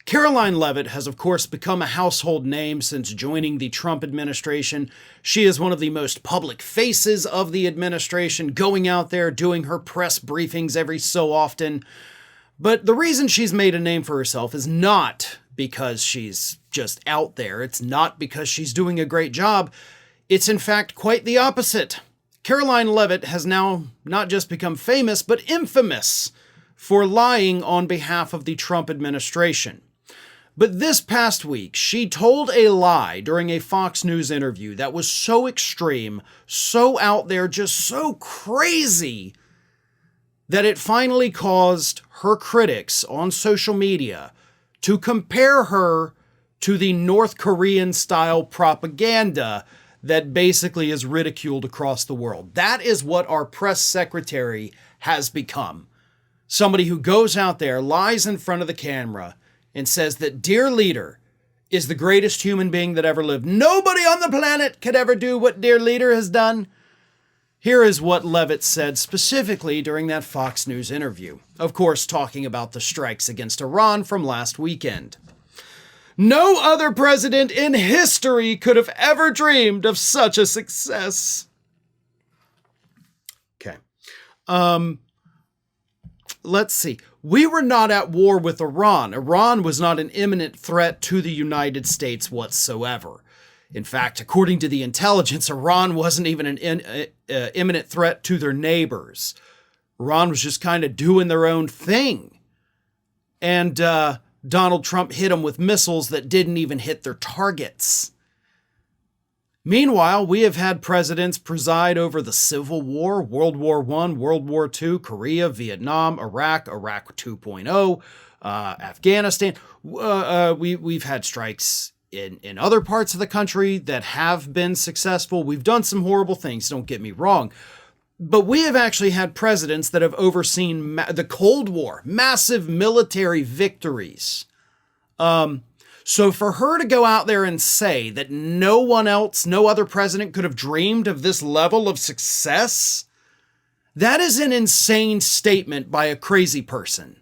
Karoline Leavitt has, of course, become a household name since joining the Trump administration. She is one of the most public faces of the administration, going out there, doing her press briefings every so often. But the reason she's made a name for herself is not because she's just out there. It's not because she's doing a great job. It's in fact quite the opposite. Karoline Leavitt has now not just become famous, but infamous for lying on behalf of the Trump administration. But this past week, she told a lie during a Fox News interview that was so extreme, so out there, just so crazy, that it finally caused her critics on social media to compare her to the North Korean-style propaganda that basically is ridiculed across the world. That is what our press secretary has become. Somebody who goes out there, lies in front of the camera, and says that Dear Leader is the greatest human being that ever lived. Nobody on the planet could ever do what Dear Leader has done. Here is what Leavitt said specifically during that Fox News interview. Of course, talking about the strikes against Iran from last weekend. No other president in history could have ever dreamed of such a success. Okay. Let's see. We were not at war with Iran. Iran was not an imminent threat to the United States whatsoever. In fact, according to the intelligence, Iran wasn't even an imminent threat to their neighbors. Iran was just kind of doing their own thing. And Donald Trump hit them with missiles that didn't even hit their targets. Meanwhile, we have had presidents preside over the Civil War, World War I, World War II, Korea, Vietnam, Iraq 2.0, Afghanistan. We've had strikes in other parts of the country that have been successful. We've done some horrible things, don't get me wrong. But we have actually had presidents that have overseen the Cold War, massive military victories. So for her to go out there and say that no one else, no other president could have dreamed of this level of success, that is an insane statement by a crazy person.